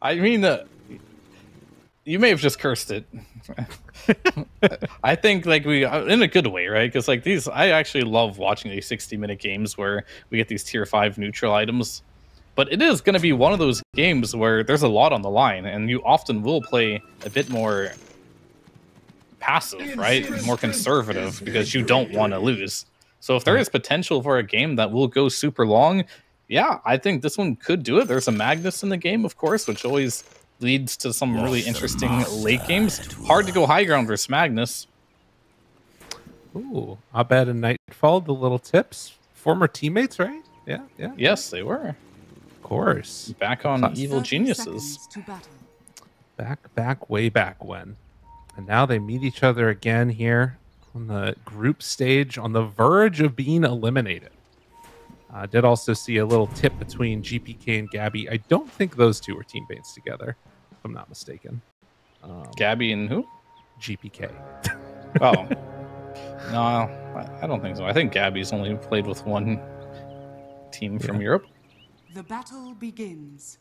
I mean, you may have just cursed it. I think like we in a good way, right? Because like these, I actually love watching these 60-minute games where we get these tier 5 neutral items. But it is going to be one of those games where there's a lot on the line, and you often will play a bit more passive, right? More conservative because you don't want to lose. So if there is potential for a game that will go super long, yeah, I think this one could do it. There's a Magnus in the game, of course, which always leads to some really interesting late games. Hard to go high ground versus Magnus. Ooh, Abed and Nightfall, the little tips. Former teammates, right? Yeah. Yes, they were. Of course. Back on Evil Geniuses. Way back when. And now they meet each other again here on the group stage on the verge of being eliminated. I did also see a little tip between GPK and Gabby. I don't think those two were teammates together, if I'm not mistaken. Gabby and who? GPK. Oh. No, I don't think so. I think Gabby's only played with one team from Europe. The battle begins.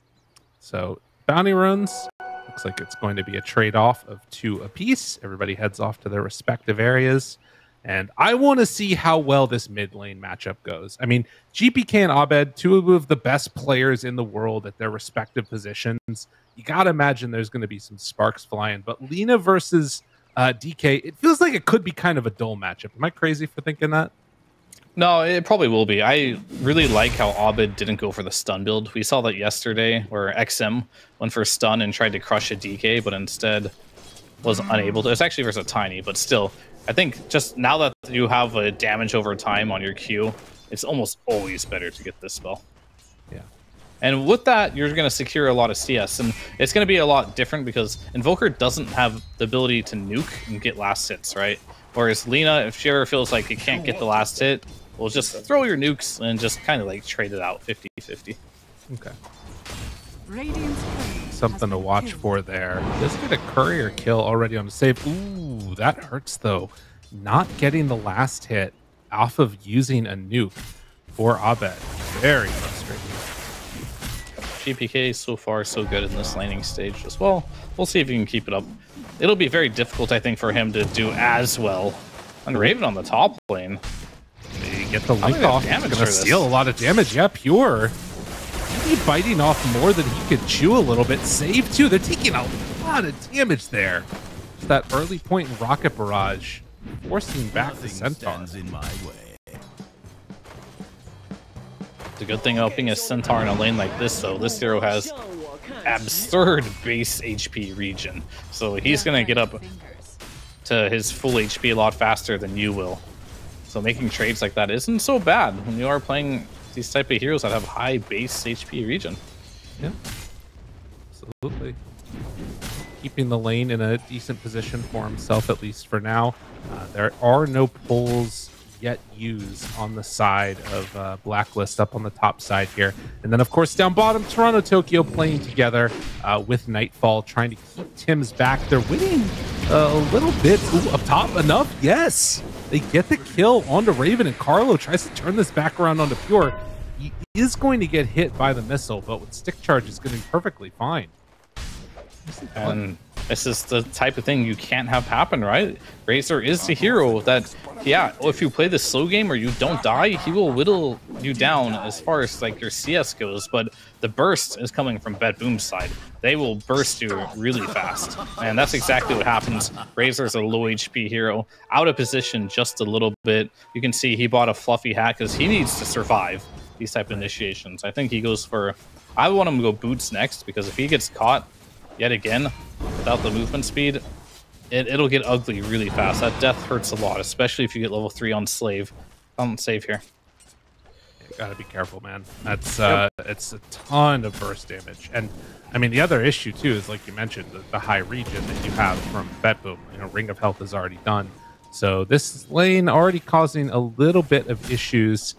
So, bounty runs. Looks like it's going to be a trade-off of 2 apiece. Everybody heads off to their respective areas. And I want to see how well this mid lane matchup goes. I mean, GPK and Abed, 2 of the best players in the world at their respective positions. You got to imagine there's going to be some sparks flying. But Lina versus DK, it feels like it could be kind of a dull matchup. Am I crazy for thinking that? No, it probably will be. I really like how Abed didn't go for the stun build. We saw that yesterday where XM went for stun and tried to crush a DK, but instead was unable to. It's actually versus a Tiny, but still. I think just now that you have a damage over time on your Q, it's almost always better to get this spell. Yeah. And with that, you're going to secure a lot of CS, and it's going to be a lot different because Invoker doesn't have the ability to nuke and get last hits, right? Whereas Lina, if she ever feels like it can't get the last hit, will just throw your nukes and just kind of like trade it out 50-50. Okay. Something to watch for there. Just get a courier kill already on the save. Ooh, that hurts though. Not getting the last hit off of using a nuke for Abed. Very frustrating. GPK so far so good in this laning stage as well. We'll see if he can keep it up. It'll be very difficult, I think, for him to do as well. And Raven on the top lane. They get the link off. He's going to steal a lot of damage. Yeah, Pure. Maybe biting off more than he could chew a little bit. Save too. They're taking a lot of damage there. It's that early point in Rocket Barrage forcing back the Centaur. It's a good thing about being a Centaur in a lane like this, though. This hero has absurd base HP regen. So he's going to get up to his full HP a lot faster than you will. So making trades like that isn't so bad when you are playing these type of heroes that have high base HP regen. Yeah, absolutely. Keeping the lane in a decent position for himself, at least for now. There are no pulls yet used on the side of Blacklist up on the top side here. And then, of course, down bottom, Toronto, Tokyo playing together with Nightfall, trying to keep Tim's back. They're winning a little bit. Ooh, up top, enough? Yes! They get the kill onto Raven, and Carlo tries to turn this back around onto Pure. He is going to get hit by the missile, but with stick charge, it's going to be perfectly fine. And this is the type of thing you can't have happen, right? Razor is the hero that, yeah, if you play the slow game or you don't die, he will whittle you down as far as like your CS goes, but the burst is coming from BetBoom's side. They will burst you really fast, and that's exactly what happens. Razor's a low HP hero, out of position just a little bit. You can see he bought a fluffy hat because he needs to survive these type of initiations. I think he goes for, I want him to go boots next, because if he gets caught yet again without the movement speed, it'll get ugly really fast. That death hurts a lot, especially if you get level 3 on Slave. On save here. You gotta be careful, man. That's it's a ton of burst damage. And I mean, the other issue too is, like you mentioned, the high regen that you have from BetBoom. You know, Ring of Health is already done. So this lane already causing a little bit of issues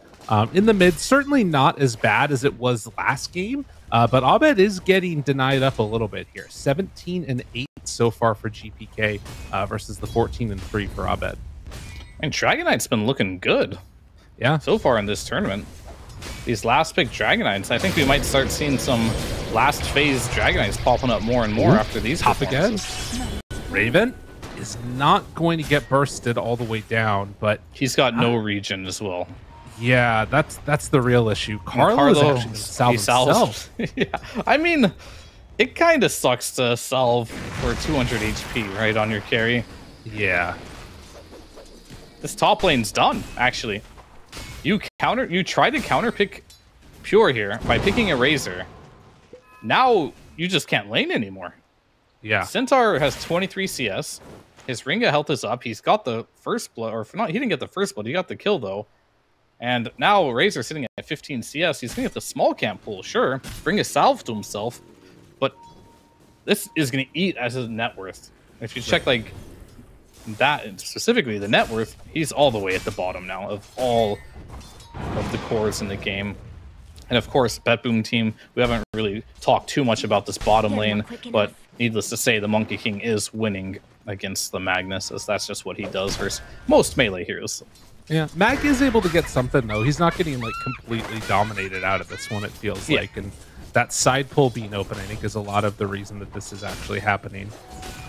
in the mid. Certainly not as bad as it was last game. But Abed is getting denied up a little bit here. 17-8 so far for GPK versus the 14-3 for Abed. And Dragon Knight's been looking good. Yeah. So far in this tournament. these last pick Dragonites. I think we might start seeing some last phase Dragonites popping up more and more after these top again. performances. Raven is not going to get bursted all the way down, but He's got no regen as well. yeah, that's the real issue. Carlo is actually gonna salve himself. Yeah, I mean, it kind of sucks to salve for 200 HP, right, on your carry. Yeah. This top lane's done, actually. You try to counter pick Pure here by picking a Razor. Now you just can't lane anymore. Yeah. Centaur has 23 CS. His Ringa health is up. He's got the first blood, or not, he didn't get the first blood. He got the kill though. And now Razor sitting at 15 CS. He's gonna get the small camp pull, sure. Bring a salve to himself, but this is gonna eat as his net worth. If you check like that, and specifically the net worth, he's all the way at the bottom now of all of the cores in the game. And of course, BetBoom team, we haven't really talked too much about this bottom lane, but needless to say, the Monkey King is winning against the Magnus, as that's just what he does versus most melee heroes. Yeah, Mag is able to get something though. He's not getting like completely dominated out of this one, it feels like. And that side pull being open, I think, is a lot of the reason that this is actually happening.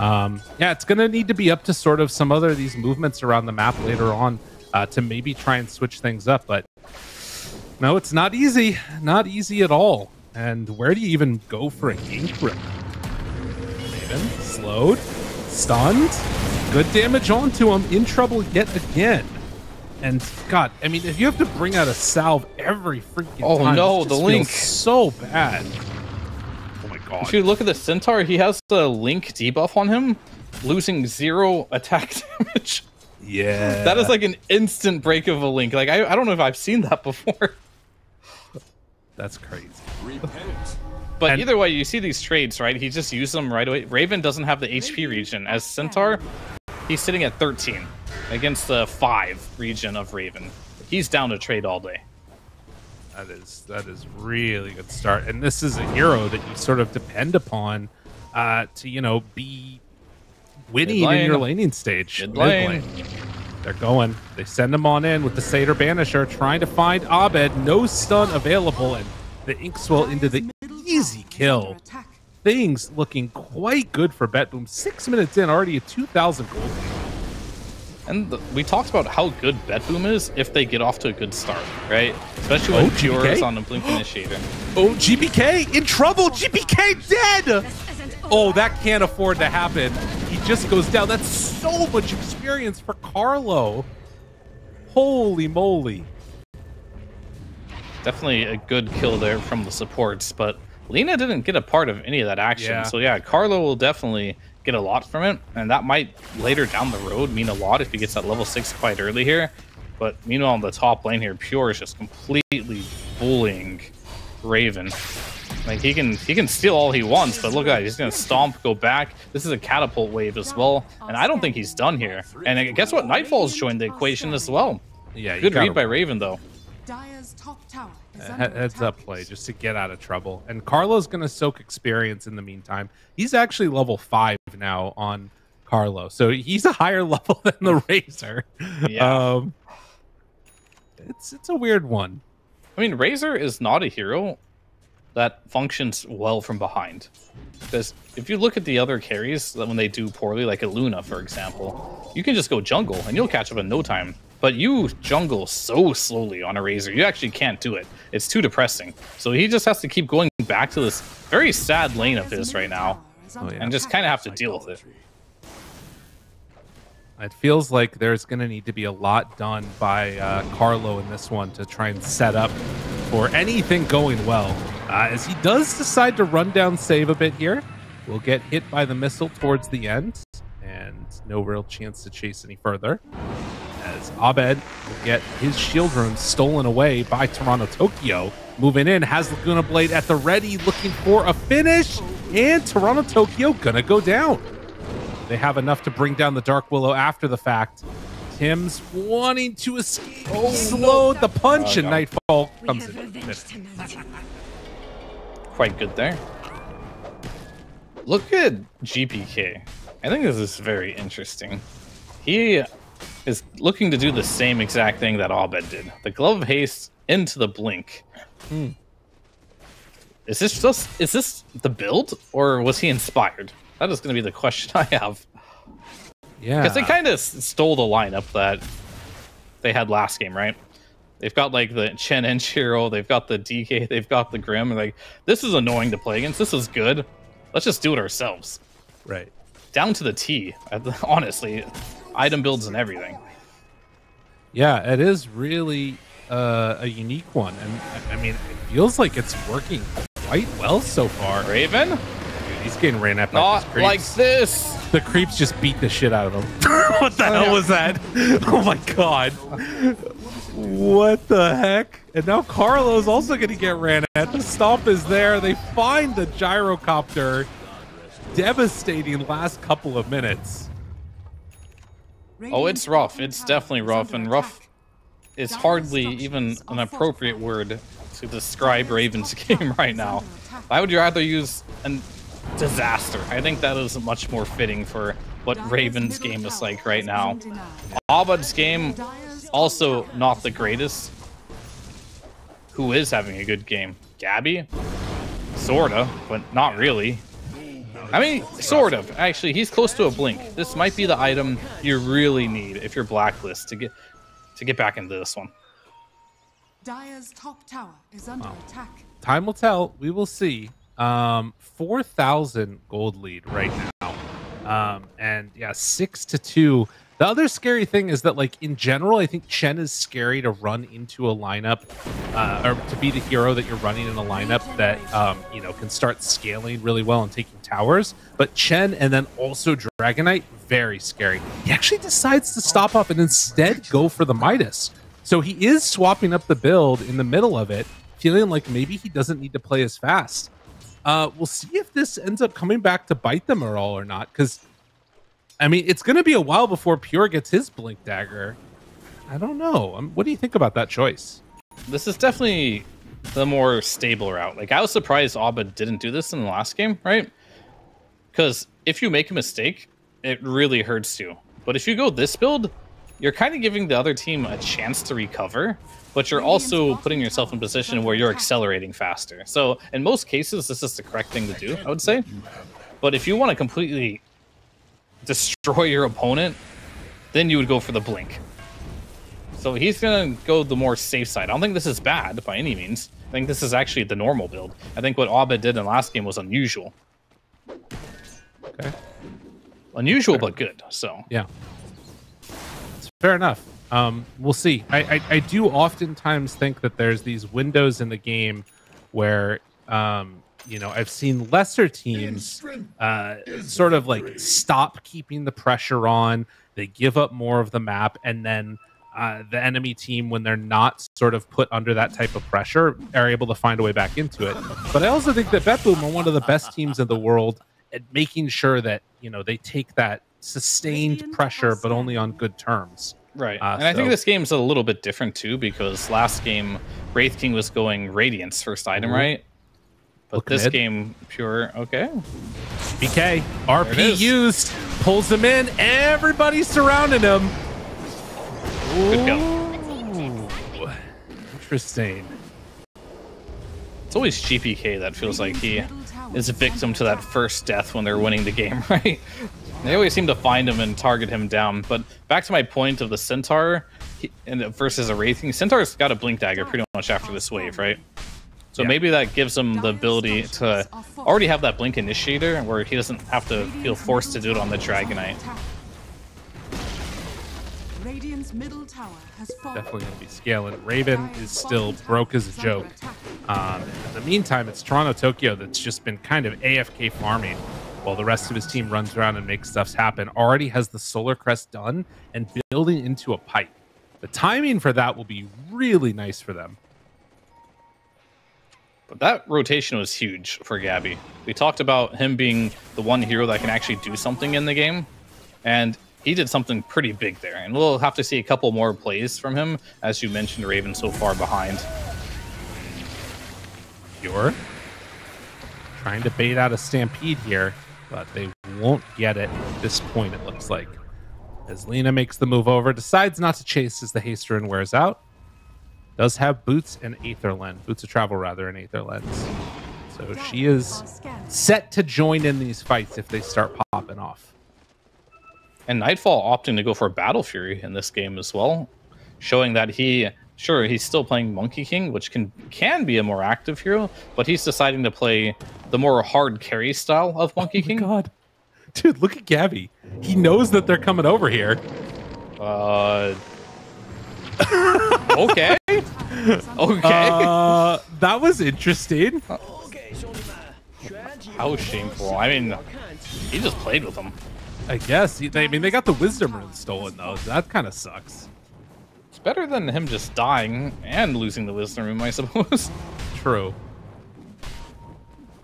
Yeah, it's going to need to be up to sort of some other of these movements around the map later on to maybe try and switch things up. But no, it's not easy. Not easy at all. And where do you even go for a gank rip? Maven, slowed, stunned, good damage onto him, in trouble yet again. And God, I mean, if you have to bring out a salve every freaking time, oh no, the Link, so bad. Oh my God! If you look at the Centaur, he has the Link debuff on him, losing 0 attack damage. Yeah, that is like an instant break of a Link. Like I don't know if I've seen that before. That's crazy. But either way, you see these trades, right? He just used them right away. Raven doesn't have the HP regen. As Centaur, he's sitting at 13 against the 5 regen of Raven. He's down to trade all day. That is really good start. And this is a hero that you sort of depend upon to, you know, be winning in your laning stage. Mid lane. They're going. They send him on in with the Satyr Banisher, trying to find Abed. No stun available, and the Inkswell into the easy kill. Things looking quite good for BetBoom. 6 minutes in, already a 2,000 gold. And we talked about how good BetBoom is if they get off to a good start, right? Especially when Pure is on the Blink Initiator. Oh, GBK in trouble. GBK dead. Oh, that can't afford to happen. He just goes down. That's so much experience for Carlo. Holy moly. Definitely a good kill there from the supports, but Lina didn't get a part of any of that action. Yeah. So yeah, Carlo will definitely get a lot from it, and that might later down the road mean a lot if he gets that level 6 quite early here. But meanwhile, on the top lane here, Pure is just completely bullying Raven. Like he can steal all he wants, but look at that, he's gonna stomp, go back. This is a catapult wave as well, and I don't think he's done here. And guess what? Nightfall's joined the equation as well. Yeah, good read by Raven though. Heads up play just to get out of trouble. And Carlo's gonna soak experience in the meantime. He's actually level 5 now on Carlo, so he's a higher level than the Razor. Yeah. It's a weird one. I mean, Razor is not a hero that functions well from behind. Because if you look at the other carries, when they do poorly, like a Luna, for example, you can just go jungle and you'll catch up in no time. But you jungle so slowly on a Razor, you actually can't do it. It's too depressing. So he just has to keep going back to this very sad lane of his right now, and just kind of have to deal with it. It feels like there's going to need to be a lot done by Carlo in this one to try and set up for anything going well. As he does decide to run down save a bit here, we'll get hit by the missile towards the end, and no real chance to chase any further. As Abed will get his shield rune stolen away by Toronto Tokyo. Moving in, has Laguna Blade at the ready, looking for a finish, and Toronto Tokyo gonna go down. They have enough to bring down the Dark Willow after the fact. Tim's wanting to escape. Slowed the punch, and Nightfall comes in. Quite good there. Look at GPK. I think this is very interesting. He is looking to do the same exact thing that Abed did. The Glove of Haste into the Blink. Is this the build, or was he inspired? That is going to be the question I have. Yeah. Because they kind of stole the lineup that they had last game, right? They've got like the Chen and Shiro, they've got the DK, they've got the Grim. Like, this is annoying to play against. This is good. Let's just do it ourselves. Right. Down to the T, honestly. Item builds and everything. Yeah, it is really a unique one. And I mean, it feels like it's working quite well so far. Raven? Dude, he's getting ran at by Not these creeps. like this. The creeps just beat the shit out of him. What the hell was that? Oh my god. What the heck? And now Carlo's also going to get ran at. The stomp is there. They find the gyrocopter. Devastating last couple of minutes. Oh, it's rough. It's definitely rough. And rough is hardly even an appropriate word to describe Raven's game right now. I would rather use a disaster. I think that is much more fitting for what Raven's game is like right now. Abed's game, also not the greatest. Who is having a good game? Gabby? Sorta, but not really. I mean, sort of. Actually, he's close to a Blink. This might be the item you really need if you're Blacklist to get back into this one. Dire's top tower is under attack. Time will tell. We will see. 4,000 gold lead right now. And yeah, 6-2. The other scary thing is that, like, in general, I think Chen is scary to run into a lineup, or to be the hero that you're running in a lineup that, you know, can start scaling really well and taking towers. But Chen and then also Dragonite, very scary. He actually decides to stop off and instead go for the Midas. So he is swapping up the build in the middle of it, feeling like maybe he doesn't need to play as fast. We'll see if this ends up coming back to bite them at all or not, because I mean, it's going to be a while before Pure gets his Blink Dagger. I don't know. What do you think about that choice? This is definitely the more stable route. Like, I was surprised Abed didn't do this in the last game, right? Because if you make a mistake, it really hurts you. But if you go this build, you're kind of giving the other team a chance to recover, but you're also putting yourself in a position where you're accelerating faster. So in most cases, this is the correct thing to do, I would say. But if you want to completely destroy your opponent, then you would go for the Blink. So he's gonna go the more safe side. I don't think this is bad by any means. I think this is actually the normal build. I think what Abed did in the last game was unusual. Okay. Unusual, but good. So yeah, it's fair enough. We'll see. I do oftentimes think that there's these windows in the game where you know, I've seen lesser teams sort of like stop keeping the pressure on. They give up more of the map, and then the enemy team, when they're not sort of put under that type of pressure, are able to find a way back into it. But I also think that BetBoom are one of the best teams in the world at making sure that, you know, they take that sustained pressure, but only on good terms. Right. And I think this game's a little bit different too, because last game Wraith King was going Radiance first item, right? But this game, Pure, okay. BK, RP used, pulls him in, everybody's surrounding him. Good go. Interesting. It's always GPK that feels like he is a victim to that first death when they're winning the game, right? They always seem to find him and target him down. But back to my point of the Centaur versus a Wraith King, Centaur's got a Blink Dagger pretty much after this wave, right? So maybe that gives him the ability to already have that Blink Initiator where he doesn't have to feel forced to do it on the Dragonite. Definitely going to be scaling. Raven is still broke as a joke. In the meantime, it's Toronto Tokyo that's just been kind of AFK farming while the rest of his team runs around and makes stuff happen. Already has the Solar Crest done and building into a pipe. The timing for that will be really nice for them. But that rotation was huge for Gabby. We talked about him being the one hero that can actually do something in the game, and he did something pretty big there. And we'll have to see a couple more plays from him, as you mentioned, Raven so far behind. Pure trying to bait out a Stampede here, but they won't get it at this point, it looks like. As Lena makes the move over, decides not to chase as the Hasterin wears out. Does have boots and Aether Lens. Boots of travel, rather, and Aether Lens. So she is set to join in these fights if they start popping off. And Nightfall opting to go for Battle Fury in this game as well, showing that he's still playing Monkey King, which can be a more active hero, but he's deciding to play the more hard carry style of Monkey King. God. Dude, look at Gabby. He knows that they're coming over here. Okay. Okay. That was interesting. How shameful. I mean, he just played with them. I guess. They got the Wisdom Rune stolen, though. That kind of sucks. It's better than him just dying and losing the Wisdom Rune, I suppose. True.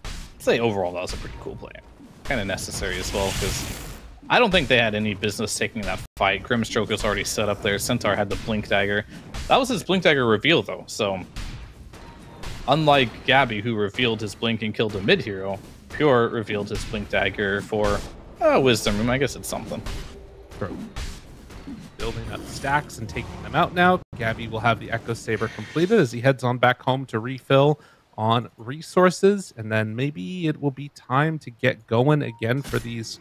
I'd say overall that was a pretty cool play. Kind of necessary as well, because I don't think they had any business taking that fight. Grimstroke was already set up there. Centaur had the Blink Dagger. That was his Blink Dagger reveal, though. So, unlike Gabby, who revealed his Blink and killed a mid-hero, Pure revealed his Blink Dagger for Wisdom Room. I guess it's something. True. Building up stacks and taking them out now. Gabby will have the Echo Saber completed as he heads on back home to refill on resources, and then maybe it will be time to get going again for these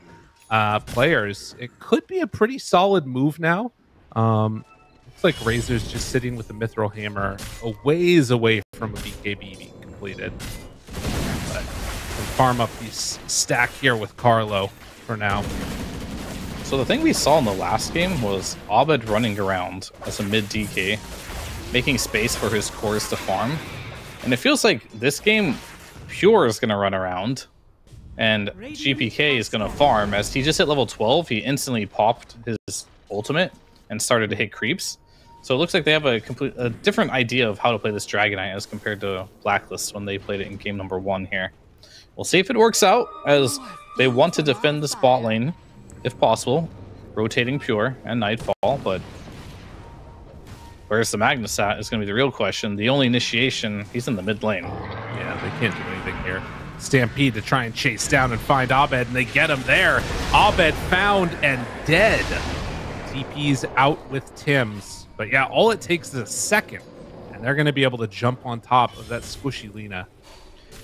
players. It could be a pretty solid move now. Looks like Razor's just sitting with the Mithril Hammer a ways away from a BKB being completed. But can farm up these stack here with Carlo for now. So the thing we saw in the last game was Abed running around as a mid DK, making space for his cores to farm. And it feels like this game, Pure is going to run around, and GPK is going to farm. As he just hit level 12, he instantly popped his ultimate and started to hit creeps. So it looks like they have a different idea of how to play this Dragonite as compared to Blacklist when they played it in game number 1 here. We'll see if it works out, as they want to defend the spot lane, if possible, rotating Pure and Nightfall, but where's the Magnus at is going to be the real question. The only initiation, he's in the mid lane. Yeah, they can't do anything here. Stampede to try and chase down and find Abed, and they get him there. Abed found and dead. TP's out with Tim's. But yeah, all it takes is a second, and they're going to be able to jump on top of that squishy Lena.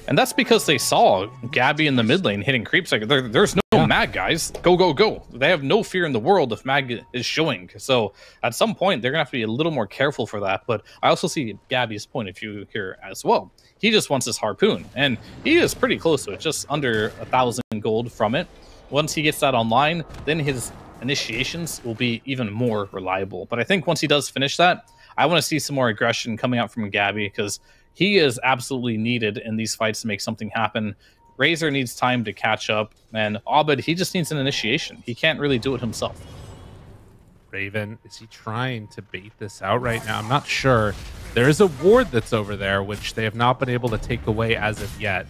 And that's because they saw Gabby in the mid lane hitting creeps. Like, there's no Mag, guys. Go, go, go. They have no fear in the world if Mag is showing. So at some point, they're going to have to be a little more careful for that. But I also see Gabby's point of view here as well. He just wants his harpoon, and he is pretty close to it, just under 1,000 gold from it. Once he gets that online, then his initiations will be even more reliable. But I think once he does finish that, I want to see some more aggression coming out from Gabby, because he is absolutely needed in these fights to make something happen. Razor needs time to catch up, and Abed, he just needs an initiation. He can't really do it himself. Raven, is he trying to bait this out right now? I'm not sure. There is a ward that's over there, which they have not been able to take away as of yet.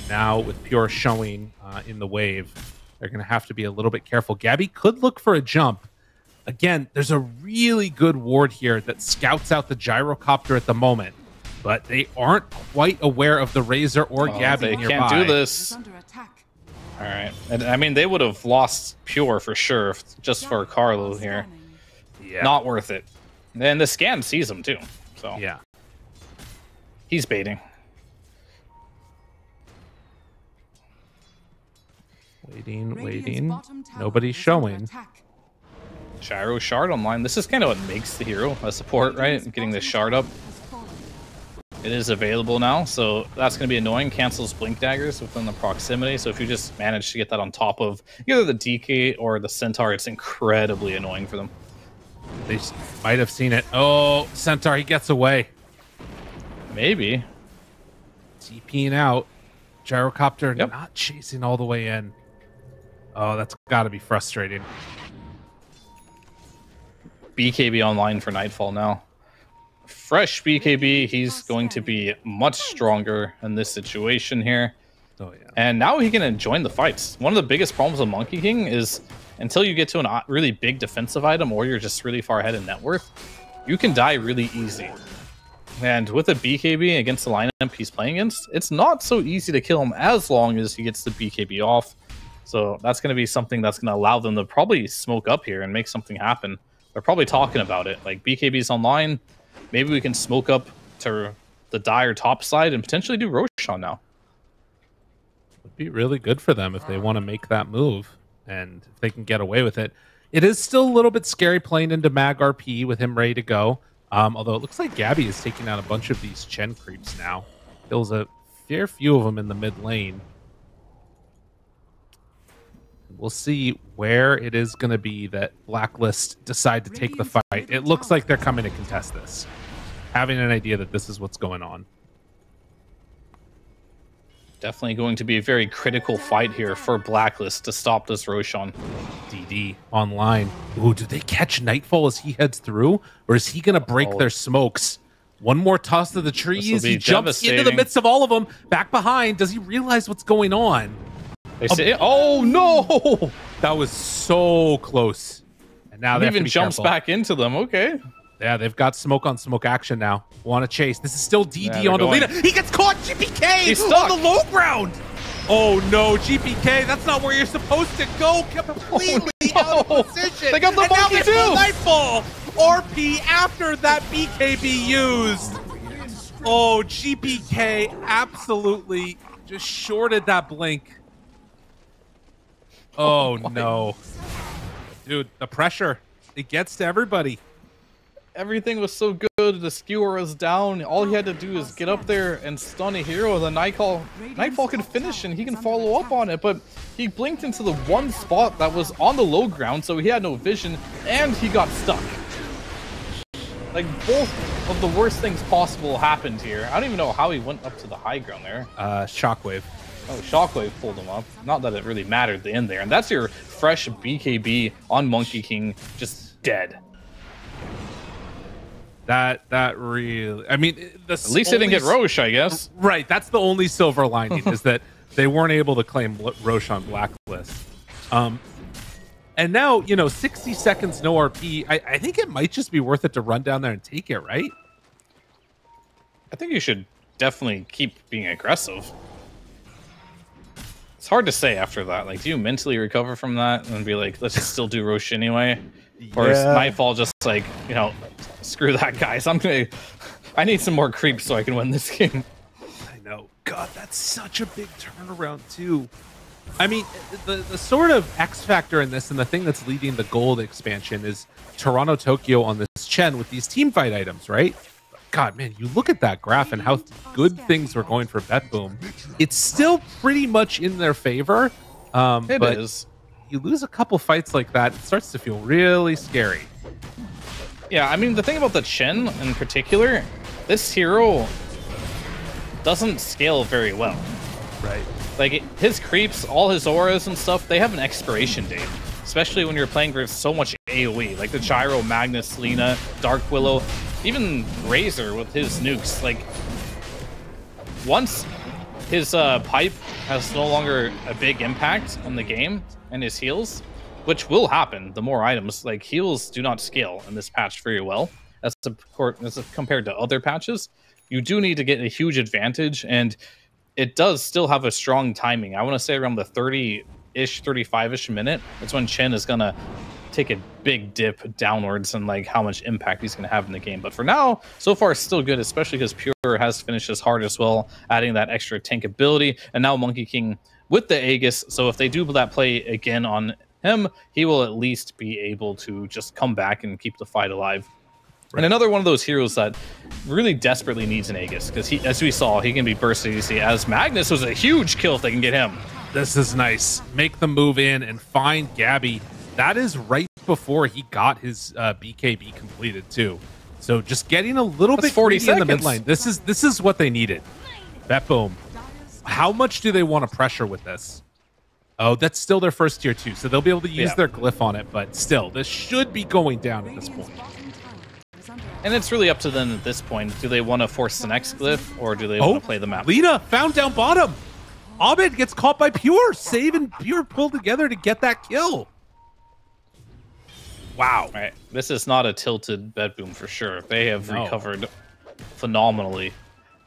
Now, with Pure showing in the wave, they're going to have to be a little bit careful. Gabby could look for a jump. Again, there's a really good ward here that scouts out the gyrocopter at the moment, but they aren't quite aware of the Razor or Gabby they nearby. Can't do this. All right. And I mean, they would have lost Pure for sure just for Carlo here. Yeah. Not worth it. And the scan sees him too. So yeah, he's baiting. Waiting. Nobody's showing. Gyro Shard online. This is kind of what makes the hero a support, right? Getting the shard up. It is available now, so that's going to be annoying. Cancels Blink Daggers within the proximity, so if you just manage to get that on top of either the DK or the Centaur, it's incredibly annoying for them. They might have seen it. Oh, Centaur, he gets away. Maybe. TPing out. Gyrocopter not chasing all the way in. Oh, that's got to be frustrating. BKB online for Nightfall now. Fresh BKB, he's going to be much stronger in this situation here. Oh, yeah. And now he can join the fights. One of the biggest problems of Monkey King is until you get to a really big defensive item or you're just really far ahead in net worth, you can die really easy. And with a BKB against the lineup he's playing against, it's not so easy to kill him as long as he gets the BKB off. So that's going to be something that's going to allow them to probably smoke up here and make something happen. They're probably talking about it. Like, BKB's online. Maybe we can smoke up to the Dire top side and potentially do Roshan now. Would be really good for them if they want to make that move and if they can get away with it. It is still a little bit scary playing into Mag RP with him ready to go. Although it looks like Gabby is taking out a bunch of these Chen creeps now. Kills a fair few of them in the mid lane. We'll see where it is going to be that Blacklist decide to take the fight. It looks like they're coming to contest this, having an idea that this is what's going on. Definitely going to be a very critical fight here for Blacklist to stop this Roshan. DD online. Ooh, do they catch Nightfall as he heads through? Or is he going to break their smokes? One more toss to the trees. He jumps into the midst of all of them. Back behind. Does he realize what's going on? They say, oh no! That was so close. And now they even jumps back into them. Okay. Yeah, they've got smoke on smoke action now. Want to chase. This is still DD on the leader. He gets caught. GPK He's stuck on the low ground. Oh no, GPK. That's not where you're supposed to go. Completely out of position. They got the monkey too. Nightfall. RP after that BKB used. Oh, GPK absolutely just shorted that blink. Oh no. Dude, the pressure. It gets to everybody. Everything was so good. The skewer was down. All he had to do is get up there and stun a hero. The Nightfall can finish and he can follow up on it. But he blinked into the one spot that was on the low ground, so he had no vision, and he got stuck. Like, both of the worst things possible happened here. I don't even know how he went up to the high ground there. Shockwave. Oh, Shockwave pulled him up. Not that it really mattered in there. And that's your fresh BKB on Monkey King, just dead. That really, I mean, at least they didn't get Roche, I guess. Right, that's the only silver lining is that they weren't able to claim Roche on Blacklist. And now, you know, 60 seconds no RP. I think it might just be worth it to run down there and take it, right? I think you should definitely keep being aggressive. It's hard to say after that. Like, do you mentally recover from that and be like, let's just still do Roche anyway? Or is Nightfall just like, you know, screw that, guys. I need some more creeps so I can win this game. I know. God, that's such a big turnaround too. I mean, the sort of X factor in this and the thing that's leading the gold expansion is Toronto Tokyo on this Chen with these team fight items, right? God, man, you look at that graph and how good things were going for BetBoom. It's still pretty much in their favor. It is. You lose a couple fights like that, it starts to feel really scary. Yeah, I mean, the thing about the Chen in particular, this hero doesn't scale very well. Right. Like, his creeps, all his auras and stuff, they have an expiration date. Especially when you're playing with so much AoE. Like the Gyro, Magnus, Lina, Dark Willow, even Razor with his nukes. Like, once his pipe has no longer a big impact on the game and his heals, which will happen, the more items, like, heals do not scale in this patch very well as compared to other patches. You do need to get a huge advantage, and it does still have a strong timing. I want to say around the 30-ish, 35-ish minute. That's when Chen is going to take a big dip downwards and like how much impact he's going to have in the game. But for now, so far, it's still good, especially because Pure has finished his hard as well, adding that extra tank ability. And now Monkey King with the Aegis. So if they do that play again on him, he will at least be able to just come back and keep the fight alive. Right. And another one of those heroes that really desperately needs an Aegis, because he, as we saw, he can be burst easy. As Magnus was a huge kill if they can get him. This is nice. Make the move in and find Gabby. That is right before he got his BKB completed too. So just getting a little bit 40 in the mid lane. This is what they needed. BetBoom. How much do they want to pressure with this? Oh, that's still their first tier 2, so they'll be able to use their glyph on it, but still, this should be going down at this point. And it's really up to them at this point. Do they want to force the next glyph, or do they want to play the map? Lina found down bottom. Abed gets caught by Pure. Save and Pure pulled together to get that kill. Wow. Right. This is not a tilted BetBoom for sure. They have recovered phenomenally.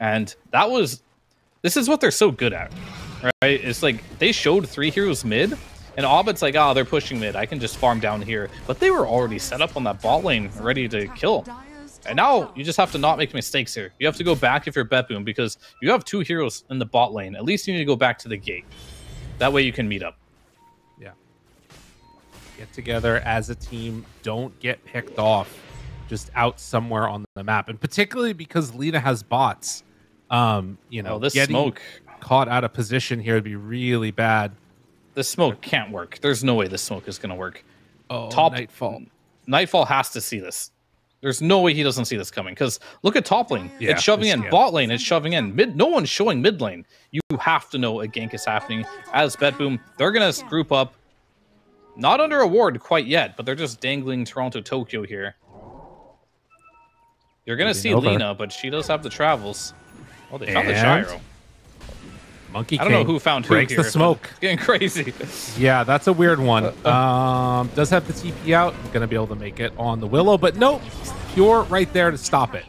And this is what they're so good at. right? It's like they showed 3 heroes mid, and Abed's like, oh, they're pushing mid. I can just farm down here. But they were already set up on that bot lane, ready to kill. And now you just have to not make mistakes here. You have to go back if you're BetBoom, because you have 2 heroes in the bot lane. At least you need to go back to the gate. That way you can meet up. Yeah. Get together as a team. Don't get picked off just out somewhere on the map. And particularly because Lina has bots. You know, this getting smoke caught out of position here would be really bad. This smoke can't work. There's no way this smoke is going to work. Oh, Top Nightfall. Nightfall has to see this. There's no way he doesn't see this coming, because look at top lane. Yeah, it's shoving in. Bot lane, it's shoving in. Mid, no one's showing mid lane. You have to know a gank is happening. As BetBoom, they're going to group up. Not under a ward quite yet, but they're just dangling Toronto Tokyo here. You're going to see Lina, but she does have the travels. Oh, they found the gyro. Monkey King. I don't know who found who breaks here. the smoke. It's getting crazy. Yeah, that's a weird one. Does have the TP out. Going to be able to make it on the Willow, but nope. Pure right there to stop it.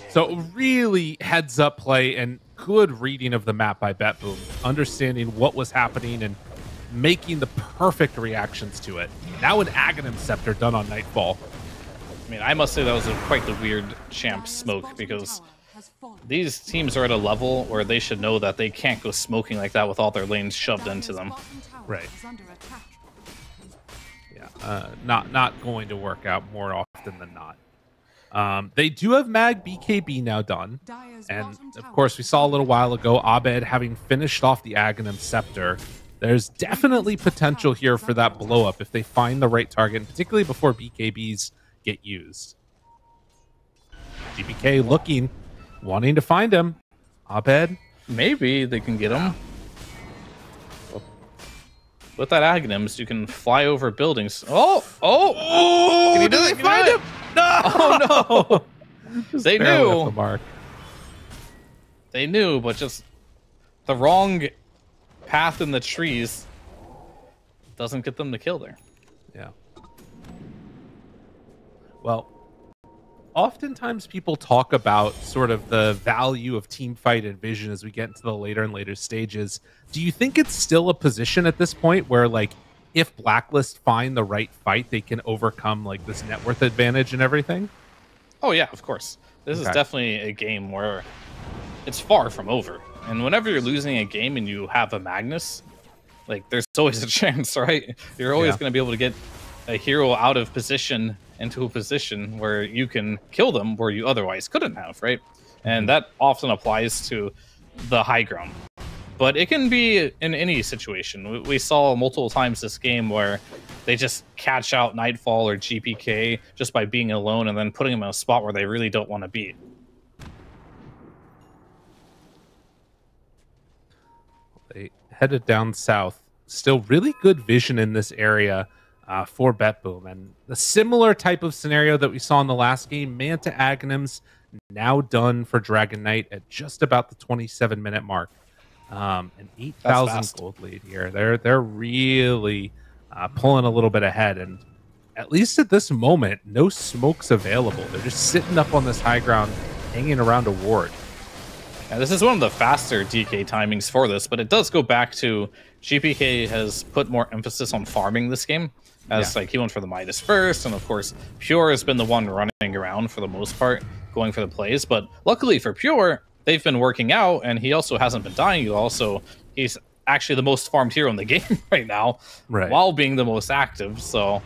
So really heads up play and good reading of the map by BetBoom, understanding what was happening and making the perfect reactions to it. Now an Aghanim Scepter done on Nightfall. I mean, I must say that was quite the weird champ smoke, because these teams are at a level where they should know that they can't go smoking like that with all their lanes shoved into them. Right. Yeah, not going to work out more often than not. They do have Mag BKB now done. And of course, we saw a little while ago, Abed having finished off the Aghanim Scepter. There's definitely potential here for that blow up if they find the right target, particularly before BKBs get used. GBK looking, wanting to find him. Abed. Maybe they can get him. With that Aghanims, you can fly over buildings. Oh! Can you do it? Find him? No! Oh, no! They knew. The mark. They knew, but just the wrong path in the trees doesn't get them to kill there. Yeah. Well, oftentimes people talk about sort of the value of team fight and vision as we get into the later and later stages. Do you think it's still a position at this point where, like, if Blacklist find the right fight, they can overcome, like, this net worth advantage and everything? Oh, yeah, of course. This is definitely a game where it's far from over. And whenever you're losing a game and you have a Magnus, like, there's always a chance, right? You're always going to be able to get a hero out of position into a position where you can kill them where you otherwise couldn't have, right? And that often applies to the high ground. But it can be in any situation. We saw multiple times this game where they just catch out Nightfall or GPK just by being alone and then putting them in a spot where they really don't want to be. They headed down south. Still really good vision in this area for BetBoom. And the similar type of scenario that we saw in the last game, Manta Aghanims now done for Dragon Knight at just about the 27-minute mark. An 8,000 gold lead here. They're really pulling a little bit ahead. And at least at this moment, no smokes available. They're just sitting up on this high ground, hanging around a ward. Yeah, this is one of the faster DK timings for this, but it does go back to GPK has put more emphasis on farming this game, as like he went for the Midas first, and of course Pure has been the one running around for the most part, going for the plays. But luckily for Pure, they've been working out, and he also hasn't been dying at all, so he's actually the most farmed hero in the game right now, while being the most active. So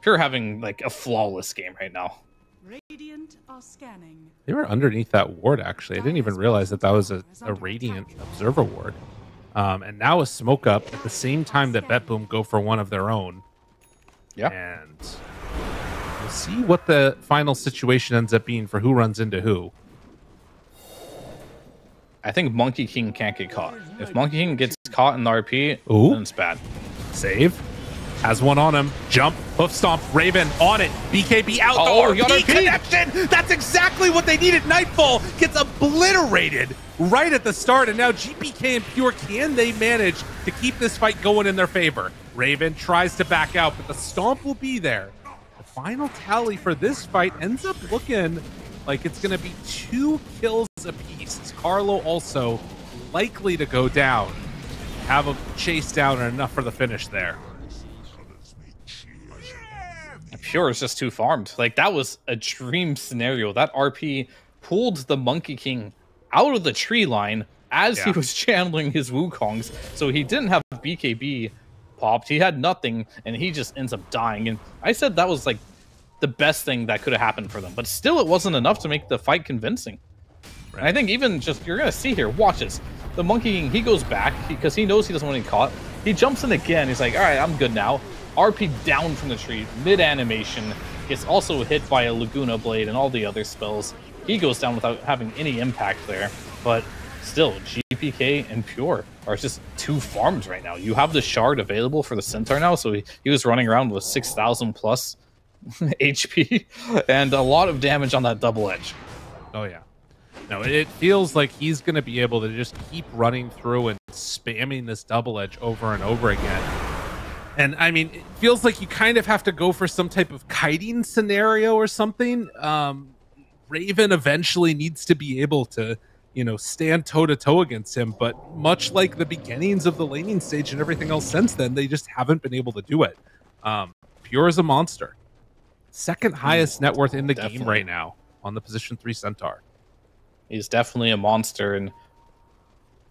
Pure having like a flawless game right now. Radiant are scanning. They were underneath that ward, actually. I didn't even realize that was a Radiant Observer ward. And now a smoke up at the same time that BetBoom go for one of their own. Yeah. And we'll see what the final situation ends up being for who runs into who. I think Monkey King can't get caught. If Monkey King gets caught in the RP, then it's bad. Save. Has one on him. Jump. Hoof stomp. Raven on it. BKB out. Oh, the RP connection. That's exactly what they needed. Nightfall gets obliterated right at the start. And now GPK and Pure, can they manage to keep this fight going in their favor? Raven tries to back out, but the stomp will be there. The final tally for this fight ends up looking like it's going to be 2 kills apiece. Carlo also likely to go down. Have him chase down and enough for the finish there. Pure is just too farmed. Like, that was a dream scenario. That RP pulled the Monkey King out of the tree line as he was channeling his Wukongs. So he didn't have BKB popped. He had nothing, and he just ends up dying. And I said that was like the best thing that could have happened for them. But still, it wasn't enough to make the fight convincing. Right. And I think even just, you're going to see here, watch this. The Monkey King, he goes back because he knows he doesn't want to get caught. He jumps in again. He's like, all right, I'm good now. RP down from the tree, mid-animation. Gets also hit by a Laguna Blade and all the other spells. He goes down without having any impact there. But still, GPK and Pure are just two farms right now. You have the shard available for the Centaur now, so he was running around with 6,000 plus HP and a lot of damage on that double edge. Oh, yeah. No, it feels like he's going to be able to just keep running through and spamming this double edge over and over again. And I mean, it feels like you kind of have to go for some type of kiting scenario or something. Raven eventually needs to be able to, you know, stand toe-to-toe against him. But much like the beginnings of the laning stage and everything else since then, they just haven't been able to do it. Pure is a monster. Second highest net worth in the game right now on the position 3 Centaur. He's definitely a monster, and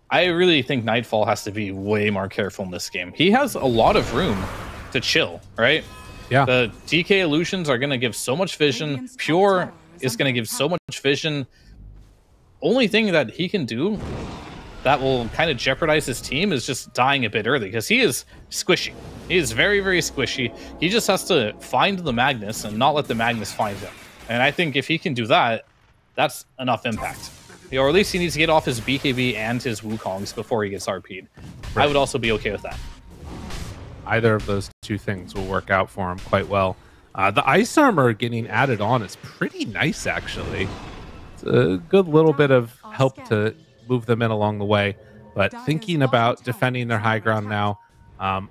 I really think Nightfall has to be way more careful in this game. He has a lot of room to chill, right? Yeah. The DK illusions are going to give so much vision. Pure is going to give so much vision. Only thing that he can do that will kind of jeopardize his team is just dying a bit early, because he is squishy. He is very, very squishy. He just has to find the Magnus and not let the Magnus find him. And I think if he can do that, that's enough impact. Or at least he needs to get off his BKB and his Wukongs before he gets RP'd. Right. I would also be okay with that. Either of those two things will work out for him quite well. The ice armor getting added on is pretty nice, actually. It's a good little bit of help to move them in along the way. But thinking about defending their high ground now,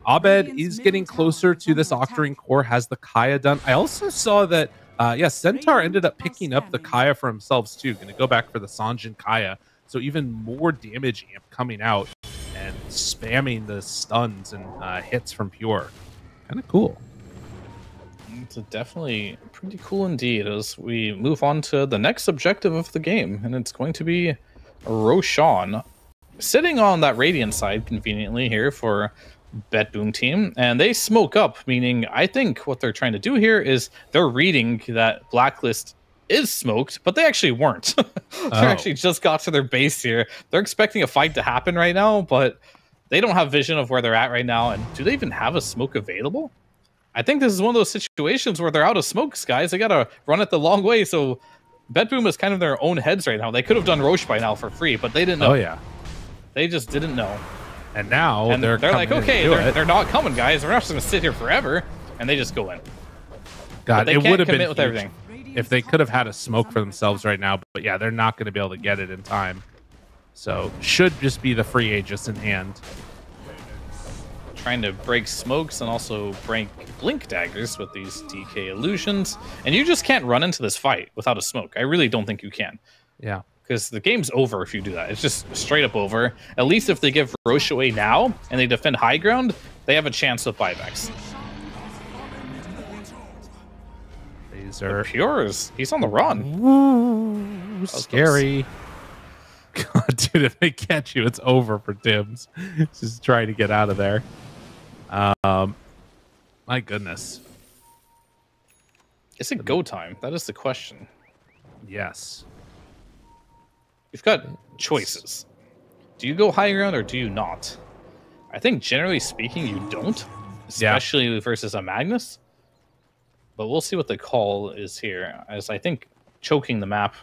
Abed is getting closer to this Octarine core, has the Kaya done. I also saw that Centaur ended up picking up the Kaya for themselves too. Going to go back for the Sanjin Kaya. So even more damage amp coming out and spamming the stuns and hits from Pure. Kind of cool. It's definitely pretty cool indeed as we move on to the next objective of the game. And it's going to be Roshan sitting on that Radiant side conveniently here for BetBoom team, and they smoke up, meaning I think what they're trying to do here is they're reading that Blacklist is smoked, but they actually weren't. They actually just got to their base here. They're expecting a fight to happen right now, but they don't have vision of where they're at right now. And do they even have a smoke available? I think this is one of those situations where they're out of smokes, guys. They gotta run it the long way. So BetBoom is kind of in their own heads right now. They could have done Roche by now for free, but they didn't know. Oh yeah, they just didn't know. And now they're like, okay, they're not coming, guys. We're not just going to sit here forever. And they just go in. God, it would have been with everything if they could have had a smoke for themselves right now. But yeah, they're not going to be able to get it in time. So should just be the free Aegis in hand. Trying to break smokes and also break blink daggers with these DK illusions. And you just can't run into this fight without a smoke. I really don't think you can. Yeah. Because the game's over if you do that. It's just straight up over. At least if they give Roche away now and they defend high ground, they have a chance with buybacks. Pure's, he's on the run. Ooh, scary. God, dude, if they catch you, it's over for Tims. Just trying to get out of there. My goodness. Is it go time? That is the question. Yes. You've got choices. Do you go high ground or do you not? I think generally speaking, you don't, especially versus a Magnus. But we'll see what the call is here, as I think choking the map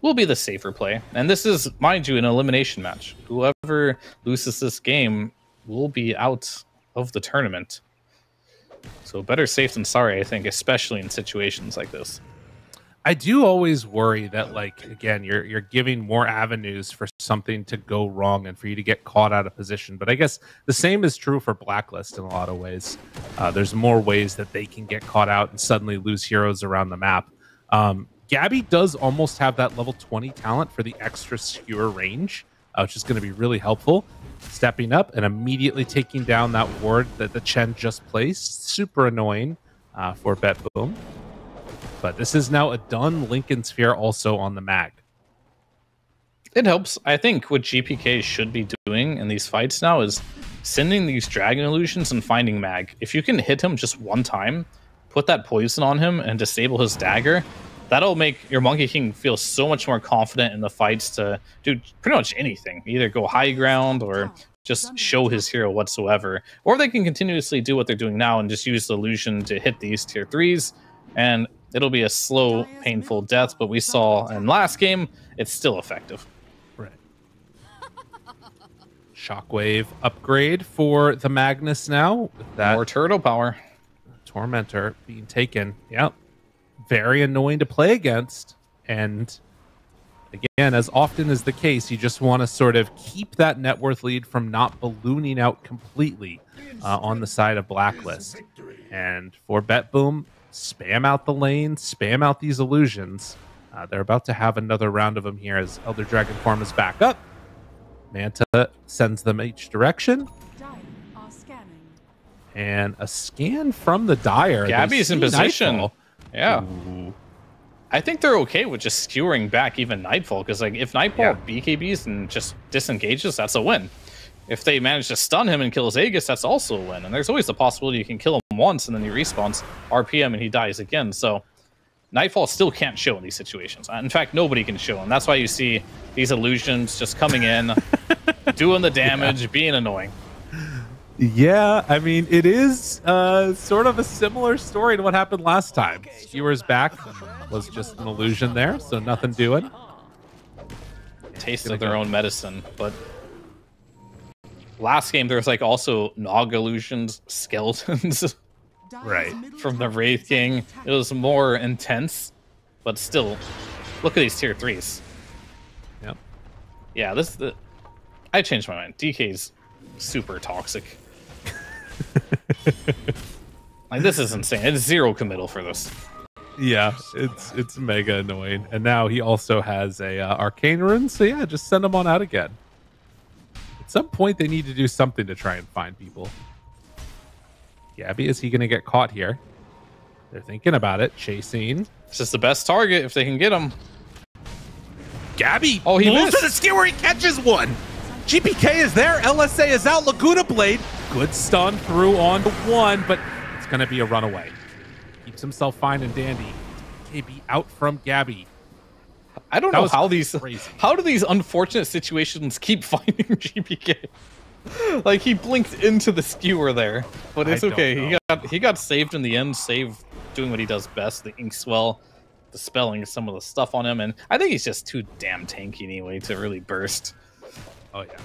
will be the safer play. And this is, mind you, an elimination match. Whoever loses this game will be out of the tournament. So better safe than sorry, I think, especially in situations like this. I do always worry that, like, again, you're giving more avenues for something to go wrong and for you to get caught out of position. But I guess the same is true for Blacklist in a lot of ways. There's more ways that they can get caught out and suddenly lose heroes around the map. Gabby does almost have that level 20 talent for the extra skewer range. which is going to be really helpful. Stepping up and immediately taking down that ward that the Chen just placed. Super annoying for BetBoom. But this is now a done Lincoln Sphere also on the mag. It helps. I think what GPK should be doing in these fights now is sending these Dragon Illusions and finding mag. If you can hit him just one time, put that poison on him and disable his dagger, that'll make your Monkey King feel so much more confident in the fights to do pretty much anything. Either go high ground or just show his hero whatsoever. Or they can continuously do what they're doing now and just use the illusion to hit these tier 3s. And it'll be a slow, painful death. But we saw in last game, it's still effective. Right. Shockwave upgrade for the Magnus now. With that more turtle power. Tormentor being taken. Yep. Very annoying to play against. And again, as often is the case, you just want to sort of keep that net worth lead from not ballooning out completely on the side of Blacklist. And for BetBoom, spam out the lane, spam out these illusions. They're about to have another round of them here as Elder Dragon form is back up. Manta sends them each direction. And a scan from the Dire. Gabby's in position. Nightfall. Yeah. Ooh. I think they're okay with just skewering back even Nightfall, because like if Nightfall BKBs and just disengages, that's a win. If they manage to stun him and kill his Aegis, that's also a win. And there's always the possibility you can kill him once and then he respawns RPM and he dies again. So Nightfall still can't show in these situations. In fact, nobody can show, and that's why you see these illusions just coming in, doing the damage, being annoying. Yeah, I mean, it is sort of a similar story to what happened last time. Skewer's back was just an illusion there, so nothing doing. Taste of their own medicine, but last game there was like also Nog illusions, skeletons, right, from the Wraith King. It was more intense, but still, look at these tier 3s. Yep. Yeah, this is the. I changed my mind. DK's super toxic. Like, this is insane. It's zero committal for this. Yeah, it's mega annoying. And now he also has a arcane rune, so yeah, just send him on out again. At some point, they need to do something to try and find people. Gabby, is he going to get caught here? They're thinking about it. Chasing. This is the best target if they can get him. Gabby! Oh, he missed. To the skewer, he catches one! GPK is there, LSA is out, Laguna Blade. Good stun through on one, but it's going to be a runaway. Keeps himself fine and dandy. KB out from Gabby. I don't know how do these unfortunate situations keep finding GPK? Like, he blinked into the skewer there, but it's okay. He got saved in the end, doing what he does best, the ink swell, dispelling some of the stuff on him, and I think he's just too damn tanky anyway to really burst. Oh, yeah.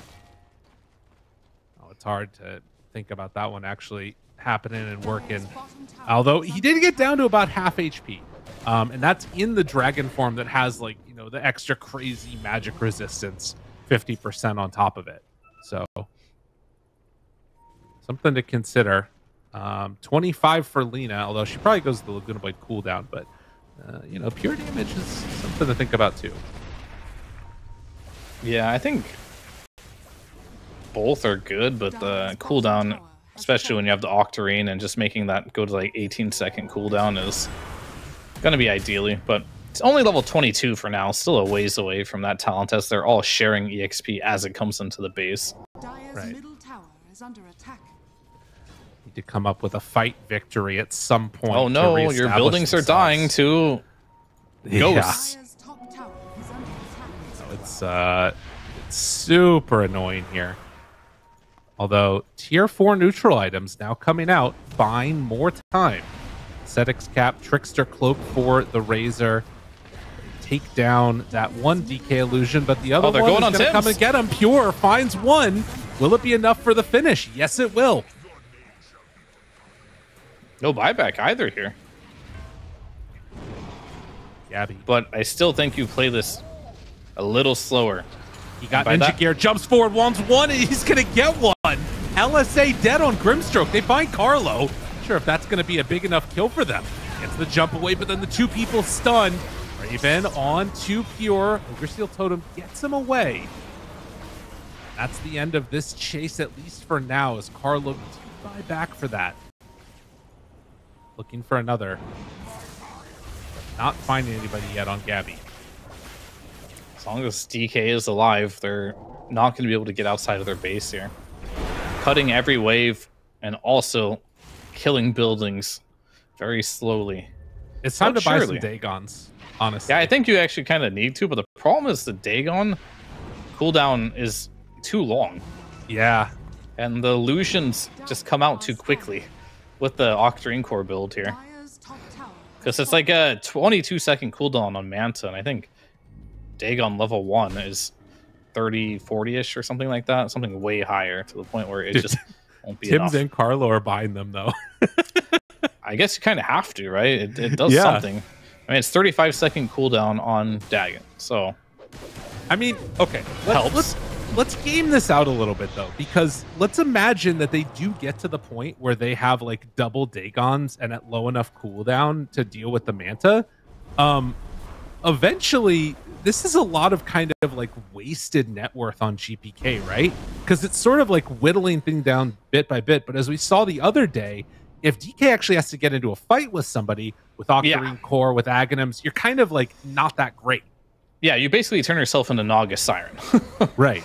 Oh, it's hard to think about that one actually happening and working. Although he did get down to about half HP. And that's in the dragon form that has, like, you know, the extra crazy magic resistance, 50% on top of it. So, something to consider. 25 for Lena, although she probably goes to the Laguna Blade cooldown, but, you know, pure damage is something to think about too. Yeah, I think both are good, but the cooldown, especially when you have the Octarine and just making that go to like 18-second cooldown, is going to be ideally. But it's only level 22 for now, still a ways away from that talent as they're all sharing EXP as it comes into the base. Right. Middle tower is under attack. Need to come up with a fight victory at some point. Oh no, your buildings are dying to ghosts. So it's super annoying here. Although tier 4 neutral items now coming out, buying more time. Ascetics Cap, Trickster Cloak for the Razor. Take down that one DK illusion, but the other one is going to come and get him. Pure finds one. Will it be enough for the finish? Yes, it will. No buyback either here. Gabby. But I still think you play this a little slower. He got ninja gear, jumps forward, wants one, and he's going to get one. LSA dead on Grimstroke. They find Carlo. Not sure if that's going to be a big enough kill for them. Gets the jump away, but then the two people stunned. Raven on to Pure. Ogre Steel Totem gets him away. That's the end of this chase, at least for now, as Carr looked to buy back for that. Looking for another. Not finding anybody yet on Gabby. As long as DK is alive, they're not going to be able to get outside of their base here. Cutting every wave and also killing buildings very slowly. It's time to buy some Dagons, honestly. Yeah, I think you actually kind of need to, but the problem is the Dagon cooldown is too long. Yeah. And the illusions just come out too quickly with the Octarine Core build here. Because it's like a 22-second cooldown on Manta, and I think Dagon level 1 is 30, 40-ish or something like that. Something way higher, to the point where it just won't be enough. Tim's and Carlo are buying them, though. I guess you kind of have to, right? It does something. I mean, it's 35-second cooldown on Dagon, so... I mean, okay, let's game this out a little bit, though, because let's imagine that they do get to the point where they have like double Dagons and at low enough cooldown to deal with the Manta. Eventually, this is a lot of kind of like wasted net worth on GPK, right? Because it's sort of like whittling things down bit by bit. But as we saw the other day, if DK actually has to get into a fight with somebody with Octarine Core, with Aghanims, you're kind of like not that great. Yeah, you basically turn yourself into Naga Siren. Right.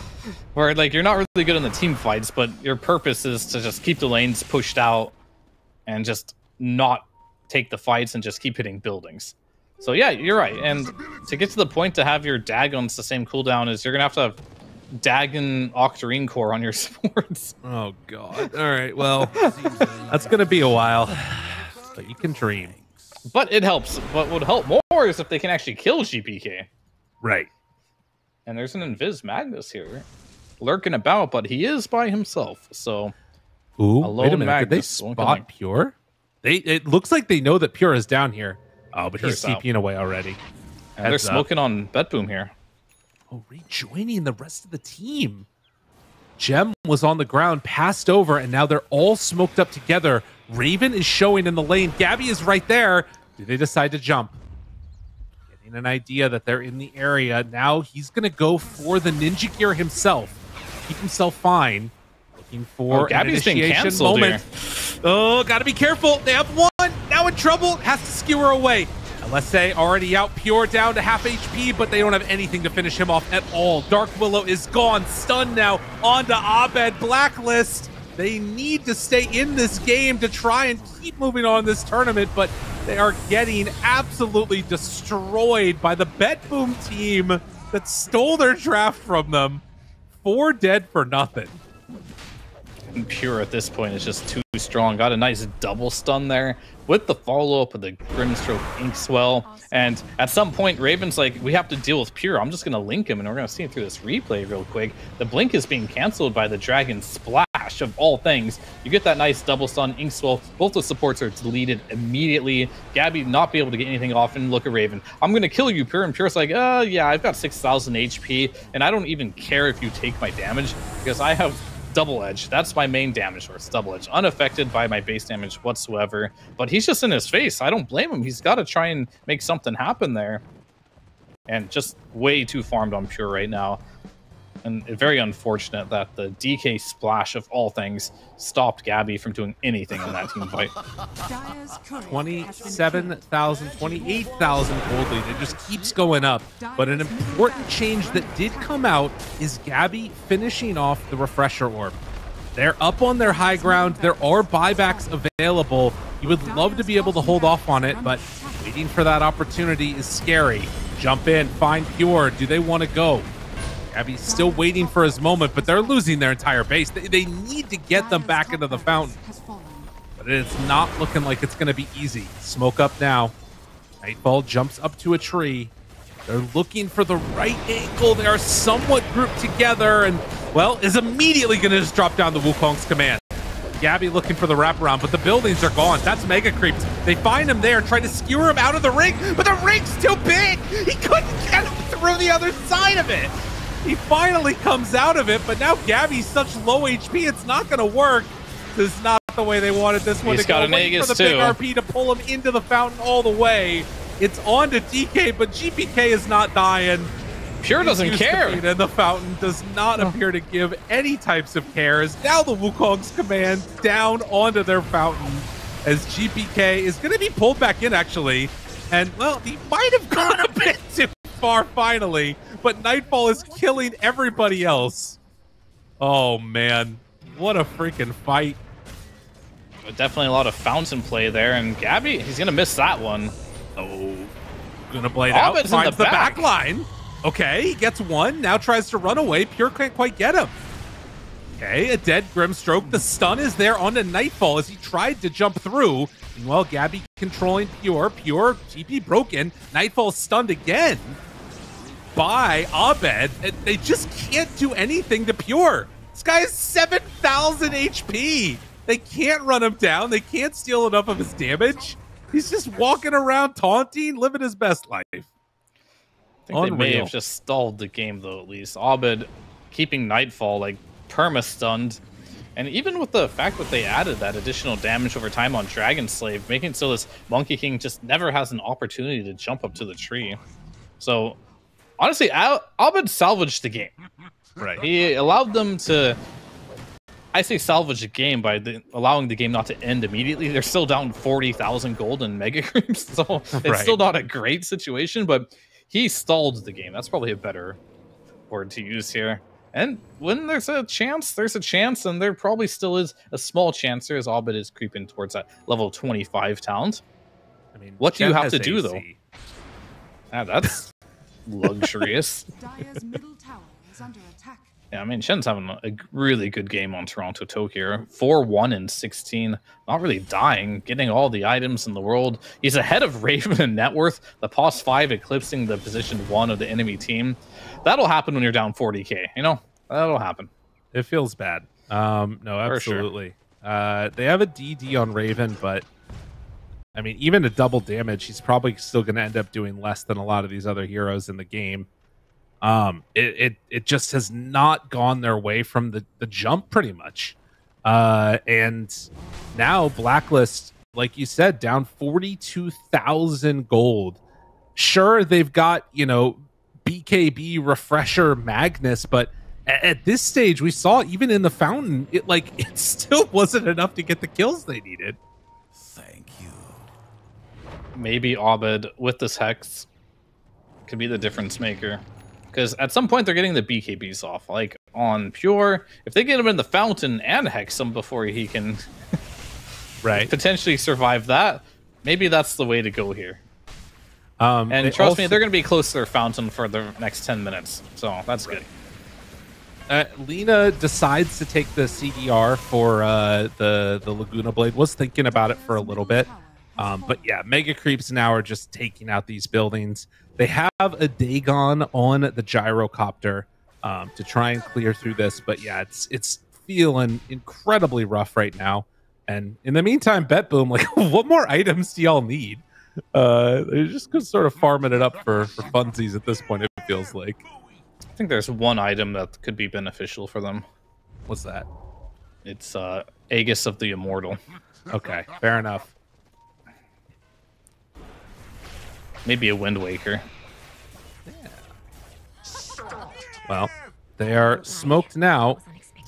Where, like, you're not really good in the team fights, but your purpose is to just keep the lanes pushed out and just not take the fights and just keep hitting buildings. So, yeah, you're right. And to get to the point to have your Dagons the same cooldown is you're going to have Dagon Octarine Core on your supports. Oh, God. All right, well, that's going to be a while. But you can dream. But it helps. What would help more is if they can actually kill GPK. Right. And there's an Invis Magnus here lurking about, but he is by himself. So, ooh, wait a minute. Did they spot Pure? It looks like they know that Pure is down here. Oh, but he's TPing away already. And they're smoking on BetBoom here. Oh, rejoining the rest of the team. Gem was on the ground, passed over, and now they're all smoked up together. Raven is showing in the lane. Gabby is right there. Do they decide to jump? Getting an idea that they're in the area. Now he's going to go for the ninja gear himself. Keep himself fine. Looking for an initiation moment. Here. Oh, got to be careful. They have one. Now in trouble. Has to skewer away. LSA already out. Pure down to half HP, but they don't have anything to finish him off at all. Dark Willow is gone. Stunned now. On to Abed. Blacklist. They need to stay in this game to try and keep moving on in this tournament, but they are getting absolutely destroyed by the BetBoom team that stole their draft from them. 4 dead for nothing. And Pure at this point is just too strong. Got a nice double stun there with the follow-up of the Grimstroke Inkswell. And at some point, Raven's like, we have to deal with Pure. I'm just going to link him, and we're going to see it through this replay real quick. The blink is being canceled by the Dragon Splash, of all things. You get that nice double stun, Inkswell. Both the supports are deleted immediately. Gabby not be able to get anything off, and look at Raven. I'm going to kill you, Pure. And Pure's like, yeah, I've got 6,000 HP, and I don't even care if you take my damage, because I have double edge. That's my main damage source, double edge, unaffected by my base damage whatsoever. But he's just in his face. I don't blame him. He's got to try and make something happen there, and just way too farmed on Pure right now. And very unfortunate that the DK splash of all things stopped Gabby from doing anything in that team fight. 27,000, 28,000 gold lead. It just keeps going up. But an important change that did come out is Gabby finishing off the refresher orb. They're up on their high ground. There are buybacks available. You would love to be able to hold off on it, but waiting for that opportunity is scary. Jump in, find Pure. Do they want to go? Gabby's still waiting for his moment, but they're losing their entire base. They need to get them back into the fountain. But it's not looking like it's going to be easy. Smoke up now. Nightfall jumps up to a tree. They're looking for the right angle. They are somewhat grouped together, and, well, is immediately going to just drop down the Wukong's command. Gabby looking for the wraparound, but the buildings are gone. That's Mega Creeps. They find him there, try to skewer him out of the ring, but the ring's too big! He couldn't get him through the other side of it! He finally comes out of it, but now Gabby's such low HP, it's not going to work. This is not the way they wanted this one to go. Waiting for the big RP to pull him into the fountain all the way. It's on to DK, but GPK is not dying. Pure doesn't care. And the Fountain does not appear to give any types of cares. Now the Wukong's command down onto their Fountain as GPK is going to be pulled back in, actually. And, well, he might have gone a bit too far finally, but Nightfall is killing everybody else. Oh, man. What a freaking fight. Definitely a lot of Fountain play there, and Gabby, he's going to miss that one. Oh, gonna blade out, finds the back line. Okay, he gets one, now tries to run away. Pure can't quite get him. Okay, a dead Grimstroke. The stun is there on the Nightfall as he tried to jump through. Meanwhile, Gabby controlling Pure. Pure, TP broken. Nightfall stunned again by Abed. They just can't do anything to Pure. This guy has 7,000 HP. They can't run him down. They can't steal enough of his damage. He's just walking around taunting, living his best life. I think they may have just stalled the game, though, at least. Abed keeping Nightfall, like, perma-stunned. And even with the fact that they added that additional damage over time on Dragon Slave, making so this Monkey King just never has an opportunity to jump up to the tree. So, honestly, Abed salvaged the game. Right. He allowed them to... I say salvage the game by allowing the game not to end immediately. They're still down 40,000 gold in Mega Creeps, so it's still not a great situation, but he stalled the game. That's probably a better word to use here. And when there's a chance, and there probably still is a small chance there as Abed is creeping towards that level 25 talent. I mean, what do you have to do, though? That's luxurious. Dire's middle tower is under attack. Yeah, I mean, Shen's having a really good game on Toronto Tokyo. 4-1 in 16. Not really dying, getting all the items in the world. He's ahead of Raven in net worth. The POS 5 eclipsing the position 1 of the enemy team. That'll happen when you're down 40k. You know, that'll happen. It feels bad. No, absolutely. Sure. They have a DD on Raven, but I mean, even a double damage, he's probably still going to end up doing less than a lot of these other heroes in the game. It just has not gone their way from the jump pretty much. And now Blacklist, like you said, down 42,000 gold. Sure, they've got, you know, BKB Refresher Magnus, but at this stage we saw even in the Fountain, it still wasn't enough to get the kills they needed. Thank you. Maybe Abed with this Hex could be the difference maker. Because at some point they're getting the BKBs off. Like on Pure, if they get him in the Fountain and Hex him before he can potentially survive that, maybe that's the way to go here. And trust me, they're going to be close to their Fountain for the next 10 minutes. So that's good. Lena decides to take the CDR for the Laguna Blade. Was thinking about it for a little bit. But yeah, Mega Creeps now are just taking out these buildings. They have a Dagon on the Gyrocopter to try and clear through this. But yeah, it's feeling incredibly rough right now. And in the meantime, BetBoom, like, what more items do y'all need? They're just sort of farming it up for funsies at this point, it feels like. I think there's one item that could be beneficial for them. What's that? It's Aegis of the Immortal. Okay, fair enough. Maybe a Wind Waker. Yeah. Well, they are smoked now.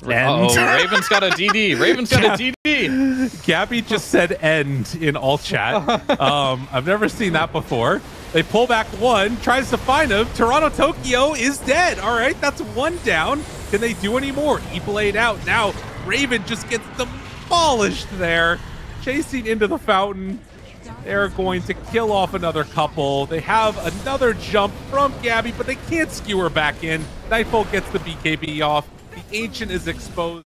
And Raven's got a DD. Raven's got a DD. Gabby just said end in all chat. I've never seen that before. They pull back one, tries to find him. Toronto Tokyo is dead. All right, that's one down. Can they do any more? E-Blade out. Now Raven just gets demolished there. Chasing into the Fountain. They're going to kill off another couple. They have another jump from Gabby, but they can't skewer back in. Nightfall gets the BKB off. The Ancient is exposed.